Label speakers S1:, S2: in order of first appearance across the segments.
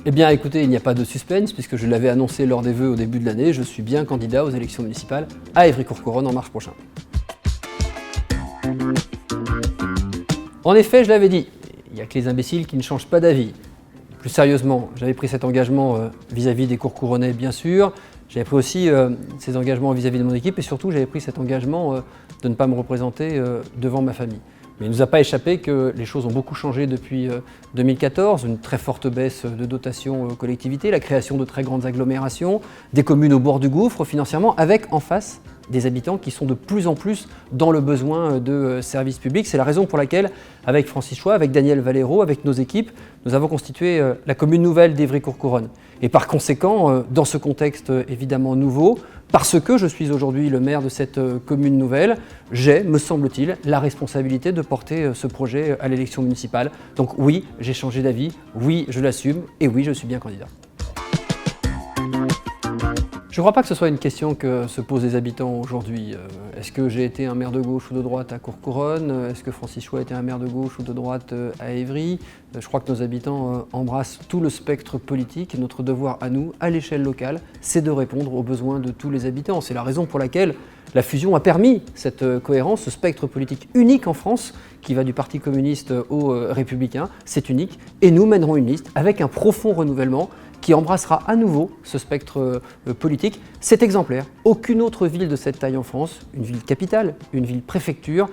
S1: Eh bien écoutez, il n'y a pas de suspense puisque je l'avais annoncé lors des vœux au début de l'année, je suis bien candidat aux élections municipales à Évry-Courcouronnes en mars prochain. En effet, je l'avais dit, il n'y a que les imbéciles qui ne changent pas d'avis. Plus sérieusement, j'avais pris cet engagement vis-à-vis des Courcouronnais bien sûr, j'avais pris aussi ces engagements vis-à-vis de mon équipe et surtout j'avais pris cet engagement de ne pas me représenter devant ma famille. Mais il ne nous a pas échappé que les choses ont beaucoup changé depuis 2014, une très forte baisse de dotation aux collectivités, la création de très grandes agglomérations, des communes au bord du gouffre financièrement, avec en face des habitants qui sont de plus en plus dans le besoin de services publics. C'est la raison pour laquelle, avec Francis Choix, avec Daniel Valero, avec nos équipes, nous avons constitué la commune nouvelle d'Évry-Courcouronnes. Et par conséquent, dans ce contexte évidemment nouveau, parce que je suis aujourd'hui le maire de cette commune nouvelle, j'ai, me semble-t-il, la responsabilité de porter ce projet à l'élection municipale. Donc oui, j'ai changé d'avis, oui, je l'assume, et oui, je suis bien candidat. Je ne crois pas que ce soit une question que se posent les habitants aujourd'hui. Est-ce que j'ai été un maire de gauche ou de droite à Courcouronnes? Est-ce que Francis Choix a été un maire de gauche ou de droite à Évry? Je crois que nos habitants embrassent tout le spectre politique. Notre devoir à nous, à l'échelle locale, c'est de répondre aux besoins de tous les habitants. C'est la raison pour laquelle la fusion a permis cette cohérence, ce spectre politique unique en France, qui va du Parti communiste aux Républicains. C'est unique et nous mènerons une liste avec un profond renouvellement qui embrassera à nouveau ce spectre politique. C'est exemplaire. Aucune autre ville de cette taille en France, une ville capitale, une ville préfecture,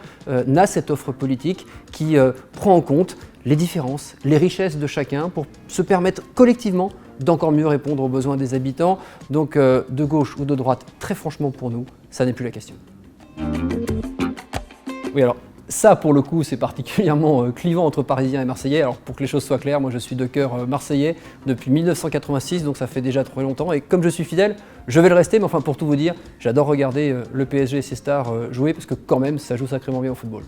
S1: n'a cette offre politique qui prend en compte les différences, les richesses de chacun pour se permettre collectivement d'encore mieux répondre aux besoins des habitants. Donc de gauche ou de droite, très franchement pour nous, ça n'est plus la question. Oui, alors ça, pour le coup, c'est particulièrement clivant entre Parisiens et Marseillais. Alors, pour que les choses soient claires, moi, je suis de cœur marseillais depuis 1986, donc ça fait déjà trop longtemps. Et comme je suis fidèle, je vais le rester. Mais enfin, pour tout vous dire, j'adore regarder le PSG et ses stars jouer parce que quand même, ça joue sacrément bien au football.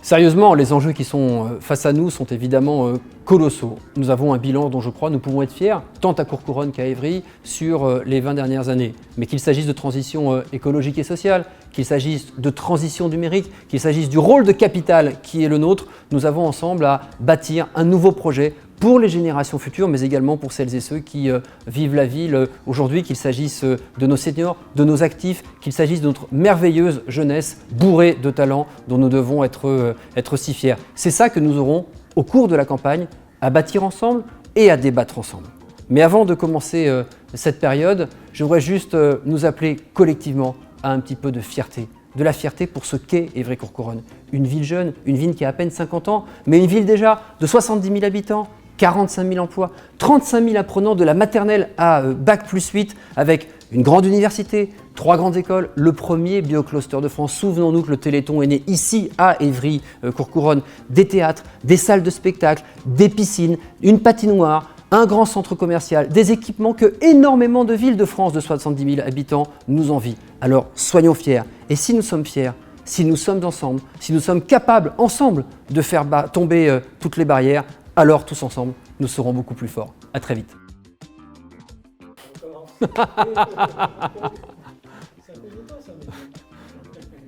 S1: Sérieusement, les enjeux qui sont face à nous sont évidemment colossaux. Nous avons un bilan dont je crois nous pouvons être fiers, tant à Courcouronnes qu'à Évry, sur les 20 dernières années. Mais qu'il s'agisse de transition écologique et sociale, qu'il s'agisse de transition numérique, qu'il s'agisse du rôle de capital qui est le nôtre, nous avons ensemble à bâtir un nouveau projet pour les générations futures, mais également pour celles et ceux qui vivent la ville aujourd'hui, qu'il s'agisse de nos seniors, de nos actifs, qu'il s'agisse de notre merveilleuse jeunesse bourrée de talents dont nous devons être si fiers. C'est ça que nous aurons au cours de la campagne à bâtir ensemble et à débattre ensemble. Mais avant de commencer cette période, je voudrais juste nous appeler collectivement à un petit peu de fierté. De la fierté pour ce qu'est Évry-Courcouronnes. Une ville jeune, une ville qui a à peine 50 ans, mais une ville déjà de 70 000 habitants, 45 000 emplois, 35 000 apprenants de la maternelle à Bac+8 avec une grande université, 3 grandes écoles, le premier biocluster de France. Souvenons-nous que le Téléthon est né ici à Évry-Courcouronnes. Des théâtres, des salles de spectacle, des piscines, une patinoire, un grand centre commercial, des équipements que énormément de villes de France de 70 000 habitants nous envient. Alors soyons fiers. Et si nous sommes fiers, si nous sommes ensemble, si nous sommes capables ensemble de faire tomber toutes les barrières, alors tous ensemble, nous serons beaucoup plus forts. À très vite.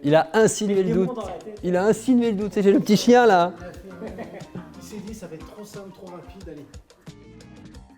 S1: Il a insinué le doute. Il a insinué le doute. J'ai le petit chien là.
S2: Il s'est dit ça va être trop simple, trop rapide, allez.